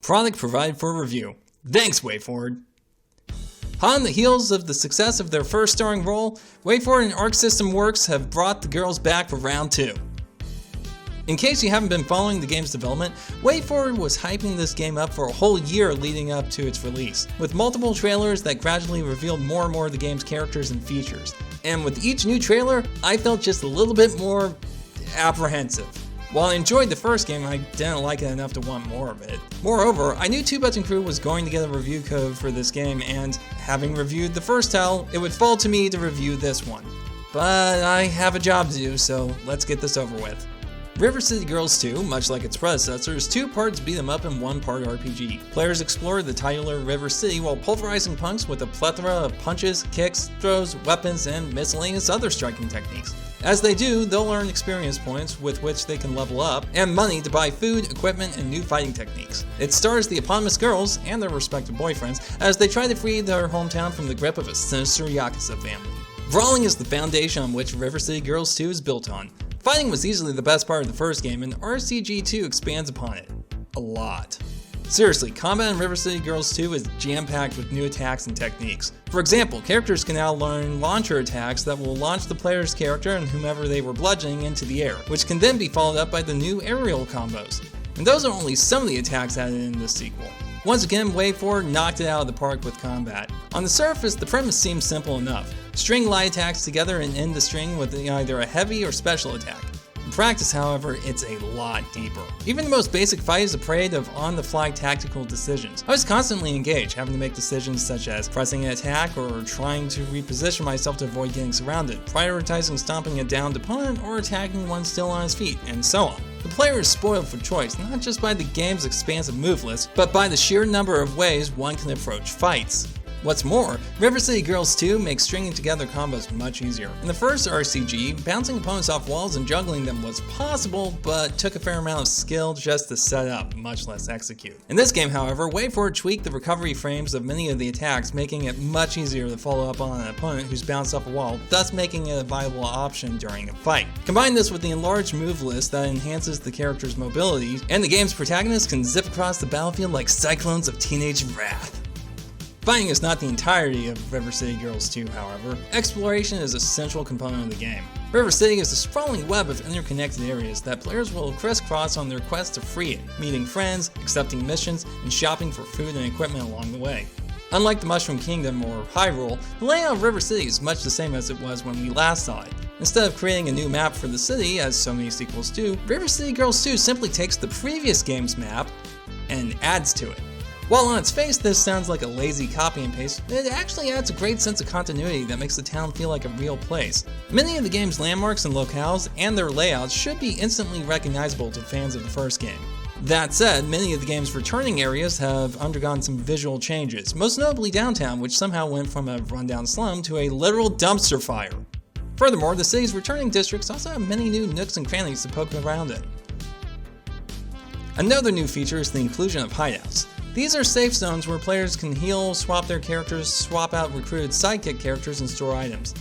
Product provided for review. Thanks, WayForward. On the heels of the success of their first starring role, WayForward and Arc System Works have brought the girls back for round 2. In case you haven't been following the game's development, WayForward was hyping this game up for a whole year leading up to its release, with multiple trailers that gradually revealed more and more of the game's characters and features. And with each new trailer, I felt just a little bit more apprehensive. While I enjoyed the first game, I didn't like it enough to want more of it. Moreover, I knew 2 Button Crew was going to get a review code for this game, and having reviewed the first title, it would fall to me to review this one. But I have a job to do, so let's get this over with. River City Girls 2, much like its predecessor, is 2 parts beat 'em up and 1 part RPG. Players explore the titular River City while pulverizing punks with a plethora of punches, kicks, throws, weapons, and miscellaneous other striking techniques. As they do, they'll earn experience points with which they can level up, and money to buy food, equipment, and new fighting techniques. It stars the eponymous girls and their respective boyfriends as they try to free their hometown from the grip of a sinister Yakuza family. Brawling is the foundation on which River City Girls 2 is built on. Fighting was easily the best part of the first game, and RCG 2 expands upon it. A lot. Seriously, combat in River City Girls 2 is jam-packed with new attacks and techniques. For example, characters can now learn launcher attacks that will launch the player's character and whomever they were bludgeoning into the air, which can then be followed up by the new aerial combos. And those are only some of the attacks added in this sequel. Once again, WayForward knocked it out of the park with combat. On the surface, the premise seems simple enough. String light attacks together and end the string with either a heavy or special attack. In practice, however, it's a lot deeper. Even the most basic fight is a parade of on-the-fly tactical decisions. I was constantly engaged, having to make decisions such as pressing an attack or trying to reposition myself to avoid getting surrounded, prioritizing stomping a downed opponent or attacking one still on his feet, and so on. The player is spoiled for choice, not just by the game's expansive move list, but by the sheer number of ways one can approach fights. What's more, River City Girls 2 makes stringing together combos much easier. In the first RCG, bouncing opponents off walls and juggling them was possible, but took a fair amount of skill just to set up, much less execute. In this game, however, WayForward tweaked the recovery frames of many of the attacks, making it much easier to follow up on an opponent who's bounced off a wall, thus making it a viable option during a fight. Combine this with the enlarged move list that enhances the character's mobility, and the game's protagonists can zip across the battlefield like cyclones of teenage wrath. Fighting is not the entirety of River City Girls 2, however. Exploration is a central component of the game. River City is a sprawling web of interconnected areas that players will crisscross on their quest to free it, meeting friends, accepting missions, and shopping for food and equipment along the way. Unlike the Mushroom Kingdom or Hyrule, the layout of River City is much the same as it was when we last saw it. Instead of creating a new map for the city, as so many sequels do, River City Girls 2 simply takes the previous game's map and adds to it. While on its face this sounds like a lazy copy and paste, it actually adds a great sense of continuity that makes the town feel like a real place. Many of the game's landmarks and locales and their layouts should be instantly recognizable to fans of the first game. That said, many of the game's returning areas have undergone some visual changes, most notably downtown, which somehow went from a rundown slum to a literal dumpster fire. Furthermore, the city's returning districts also have many new nooks and crannies to poke around in. Another new feature is the inclusion of hideouts. These are safe zones where players can heal, swap their characters, swap out recruited sidekick characters, and store items.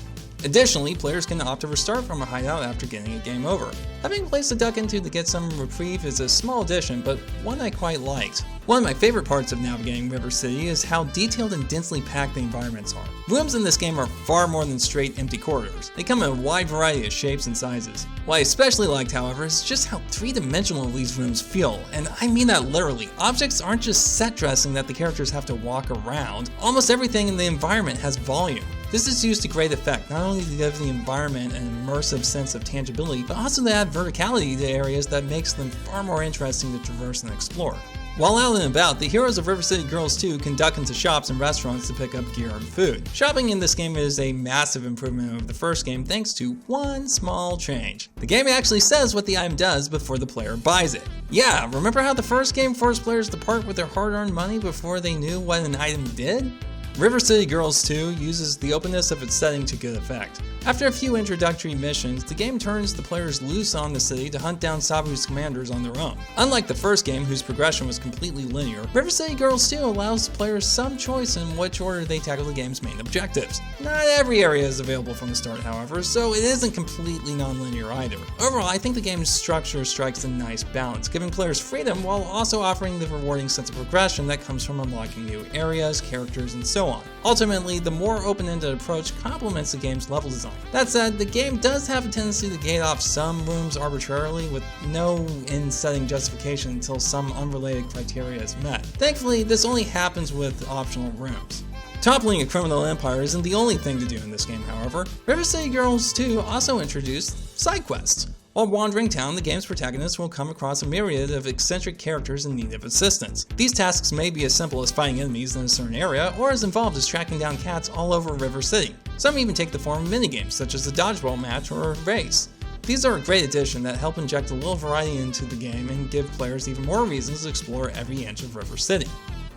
Additionally, players can opt to restart from a hideout after getting a game over. Having a place to duck into to get some reprieve is a small addition, but one I quite liked. One of my favorite parts of navigating River City is how detailed and densely packed the environments are. Rooms in this game are far more than straight empty corridors. They come in a wide variety of shapes and sizes. What I especially liked, however, is just how three-dimensional these rooms feel, and I mean that literally. Objects aren't just set dressing that the characters have to walk around. Almost everything in the environment has volume. This is used to great effect, not only to give the environment an immersive sense of tangibility, but also to add verticality to areas that makes them far more interesting to traverse and explore. While out and about, the heroes of River City Girls 2 can duck into shops and restaurants to pick up gear and food. Shopping in this game is a massive improvement over the first game thanks to one small change. The game actually says what the item does before the player buys it. Yeah, remember how the first game forced players to part with their hard-earned money before they knew what an item did? River City Girls 2 uses the openness of its setting to good effect. After a few introductory missions, the game turns the players loose on the city to hunt down Sabu's commanders on their own. Unlike the first game, whose progression was completely linear, River City Girls 2 allows the players some choice in which order they tackle the game's main objectives. Not every area is available from the start, however, so it isn't completely non-linear either. Overall, I think the game's structure strikes a nice balance, giving players freedom while also offering the rewarding sense of progression that comes from unlocking new areas, characters, and so on. Ultimately, the more open-ended approach complements the game's level design. That said, the game does have a tendency to gate off some rooms arbitrarily with no in-setting justification until some unrelated criteria is met. Thankfully, this only happens with optional rooms. Toppling a criminal empire isn't the only thing to do in this game, however. River City Girls 2 also introduced side quests. While wandering town, the game's protagonist will come across a myriad of eccentric characters in need of assistance. These tasks may be as simple as fighting enemies in a certain area, or as involved as tracking down cats all over River City. Some even take the form of minigames, such as a dodgeball match or a race. These are a great addition that help inject a little variety into the game and give players even more reasons to explore every inch of River City.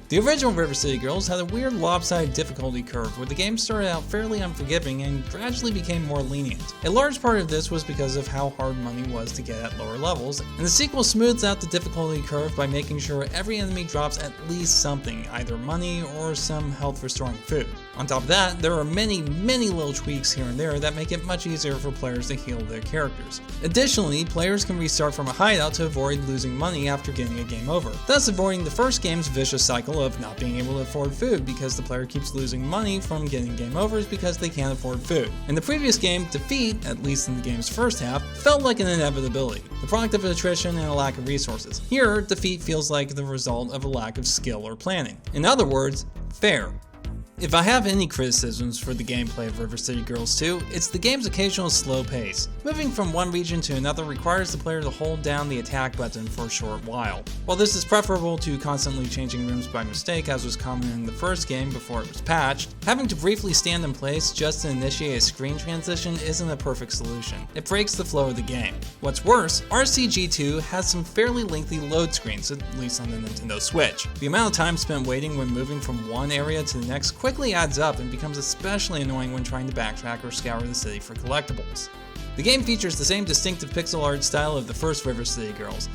The original River City Girls had a weird lopsided difficulty curve where the game started out fairly unforgiving and gradually became more lenient. A large part of this was because of how hard money was to get at lower levels, and the sequel smooths out the difficulty curve by making sure every enemy drops at least something, either money or some health restoring food. On top of that, there are many little tweaks here and there that make it much easier for players to heal their characters. Additionally, players can restart from a hideout to avoid losing money after getting a game over, thus avoiding the first game's vicious cycle of not being able to afford food because the player keeps losing money from getting game overs because they can't afford food. In the previous game, defeat, at least in the game's first half, felt like an inevitability, the product of attrition and a lack of resources. Here, defeat feels like the result of a lack of skill or planning. In other words, fair. If I have any criticisms for the gameplay of River City Girls 2, it's the game's occasional slow pace. Moving from one region to another requires the player to hold down the attack button for a short while. While this is preferable to constantly changing rooms by mistake, as was common in the first game before it was patched, having to briefly stand in place just to initiate a screen transition isn't a perfect solution. It breaks the flow of the game. What's worse, RCG2 has some fairly lengthy load screens, at least on the Nintendo Switch. The amount of time spent waiting when moving from one area to the next quickly adds up and becomes especially annoying when trying to backtrack or scour the city for collectibles. The game features the same distinctive pixel art style of the first River City Girls.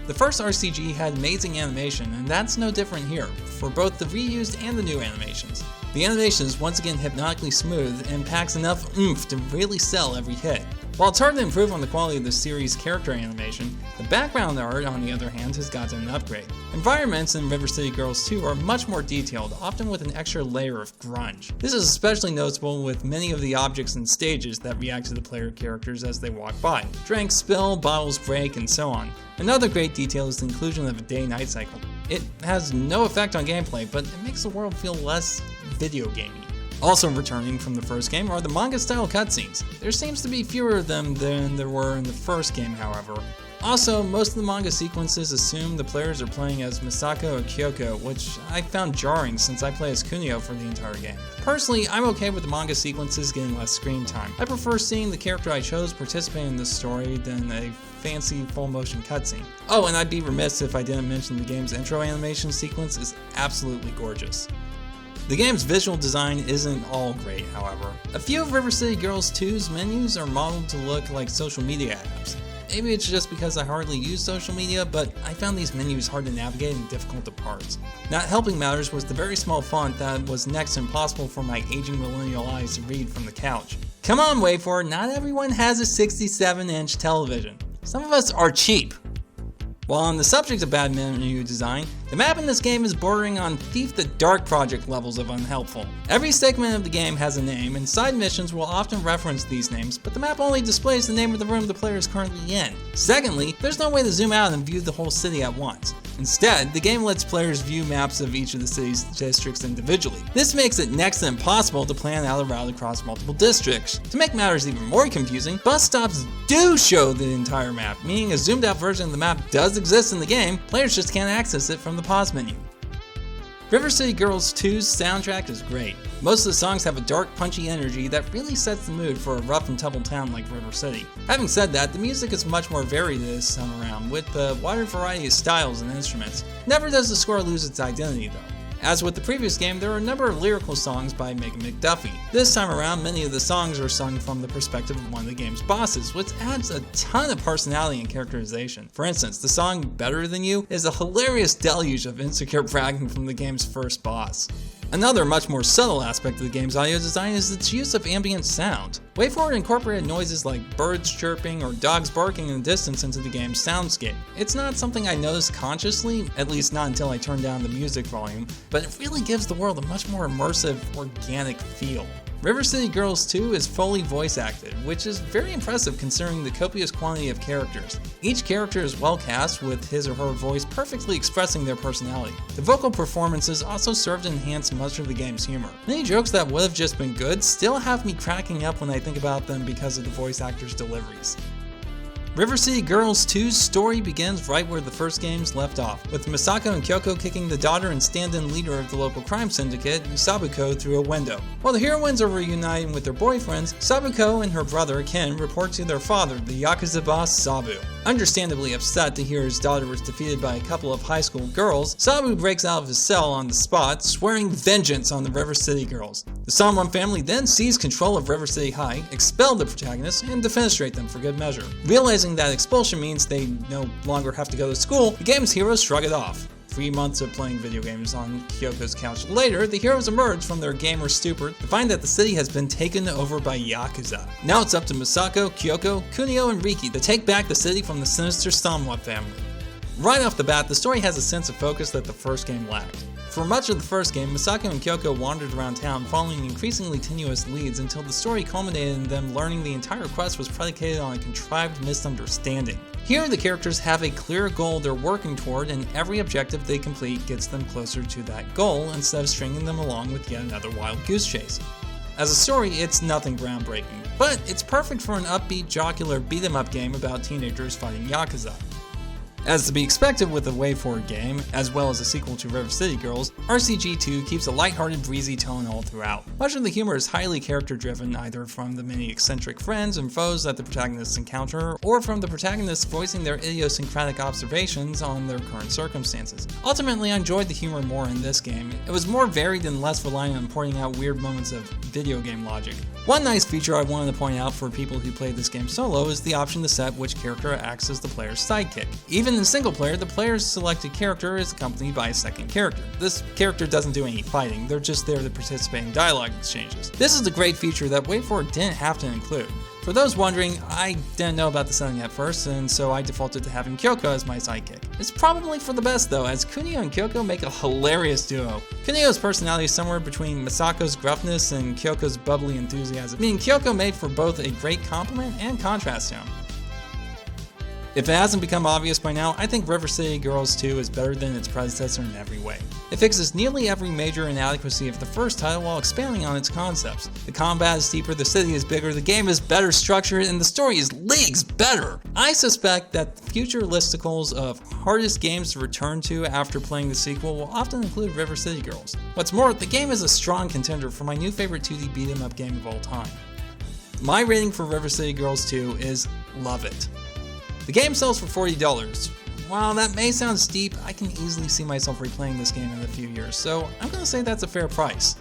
The first RCG had amazing animation, and that's no different here, for both the reused and the new animations. The animation is once again hypnotically smooth and packs enough oomph to really sell every hit. While it's hard to improve on the quality of the series' character animation, the background art, on the other hand, has gotten an upgrade. Environments in River City Girls 2 are much more detailed, often with an extra layer of grunge. This is especially noticeable with many of the objects and stages that react to the player characters as they walk by. Drinks spill, bottles break, and so on. Another great detail is the inclusion of a day-night cycle. It has no effect on gameplay, but it makes the world feel less video gamey. Also returning from the first game are the manga-style cutscenes. There seems to be fewer of them than there were in the first game, however. Also, most of the manga sequences assume the players are playing as Misako or Kyoko, which I found jarring since I play as Kunio for the entire game. Personally, I'm okay with the manga sequences getting less screen time. I prefer seeing the character I chose participate in this story than a fancy full-motion cutscene. Oh, and I'd be remiss if I didn't mention the game's intro animation sequence is absolutely gorgeous. The game's visual design isn't all great, however. A few of River City Girls 2's menus are modeled to look like social media apps. Maybe it's just because I hardly use social media, but I found these menus hard to navigate and difficult to parse. Not helping matters was the very small font that was next to impossible for my aging millennial eyes to read from the couch. Come on, wait for it, not everyone has a 67-inch television. Some of us are cheap. While on the subject of bad menu design, the map in this game is bordering on Thief the Dark Project levels of unhelpful. Every segment of the game has a name, and side missions will often reference these names, but the map only displays the name of the room the player is currently in. Secondly, there's no way to zoom out and view the whole city at once. Instead, the game lets players view maps of each of the city's districts individually. This makes it next to impossible to plan out a route across multiple districts. To make matters even more confusing, bus stops do show the entire map, meaning a zoomed out version of the map does exist in the game, players just can't access it from the pause menu. River City Girls 2's soundtrack is great. Most of the songs have a dark, punchy energy that really sets the mood for a rough and tumble town like River City. Having said that, the music is much more varied this time around, with a wider variety of styles and instruments. Never does the score lose its identity though. As with the previous game, there are a number of lyrical songs by Megan McDuffie. This time around, many of the songs are sung from the perspective of one of the game's bosses, which adds a ton of personality and characterization. For instance, the song Better Than You is a hilarious deluge of insecure bragging from the game's first boss. Another much more subtle aspect of the game's audio design is its use of ambient sound. WayForward incorporated noises like birds chirping or dogs barking in the distance into the game's soundscape. It's not something I noticed consciously, at least not until I turned down the music volume, but it really gives the world a much more immersive, organic feel. River City Girls 2 is fully voice acted, which is very impressive considering the copious quantity of characters. Each character is well cast, with his or her voice perfectly expressing their personality. The vocal performances also serve to enhance much of the game's humor. Many jokes that would have just been good still have me cracking up when I think about them because of the voice actors' deliveries. River City Girls 2's story begins right where the first games left off, with Misako and Kyoko kicking the daughter and stand-in leader of the local crime syndicate, Sabu, through a window. While the heroines are reuniting with their boyfriends, Sabu and her brother Ken report to their father, the Yakuza boss Sabu. Understandably upset to hear his daughter was defeated by a couple of high school girls, Sabu breaks out of his cell on the spot, swearing vengeance on the River City Girls. The Sanron family then seize control of River City High, expel the protagonists, and defenestrate them for good measure. Realizing that expulsion means they no longer have to go to school, the game's heroes shrug it off. 3 months of playing video games on Kyoko's couch later, the heroes emerge from their gamer stupor to find that the city has been taken over by Yakuza. Now it's up to Misako, Kyoko, Kunio, and Riki to take back the city from the sinister Sanron family. Right off the bat, the story has a sense of focus that the first game lacked. For much of the first game, Misako and Kyoko wandered around town following increasingly tenuous leads until the story culminated in them learning the entire quest was predicated on a contrived misunderstanding. Here, the characters have a clear goal they're working toward, and every objective they complete gets them closer to that goal instead of stringing them along with yet another wild goose chase. As a story, it's nothing groundbreaking, but it's perfect for an upbeat, jocular beat-em-up game about teenagers fighting Yakuza. As to be expected with a WayForward game, as well as a sequel to River City Girls, RCG2 keeps a lighthearted, breezy tone all throughout. Much of the humor is highly character-driven, either from the many eccentric friends and foes that the protagonists encounter, or from the protagonists voicing their idiosyncratic observations on their current circumstances. Ultimately, I enjoyed the humor more in this game. It was more varied and less reliant on pointing out weird moments of video game logic. One nice feature I wanted to point out for people who played this game solo is the option to set which character acts as the player's sidekick. Even in single player, the player's selected character is accompanied by a second character. This character doesn't do any fighting, they're just there to participate in dialogue exchanges. This is a great feature that WayForward didn't have to include. For those wondering, I didn't know about the setting at first, and so I defaulted to having Kyoko as my sidekick. It's probably for the best though, as Kunio and Kyoko make a hilarious duo. Kunio's personality is somewhere between Misako's gruffness and Kyoko's bubbly enthusiasm, meaning Kyoko made for both a great compliment and contrast to him. If it hasn't become obvious by now, I think River City Girls 2 is better than its predecessor in every way. It fixes nearly every major inadequacy of the first title while expanding on its concepts. The combat is deeper, the city is bigger, the game is better structured, and the story is leagues better! I suspect that the future listicles of hardest games to return to after playing the sequel will often include River City Girls. What's more, the game is a strong contender for my new favorite 2D beat-em-up game of all time. My rating for River City Girls 2 is love it. The game sells for $40. While that may sound steep, I can easily see myself replaying this game in a few years, so I'm gonna say that's a fair price.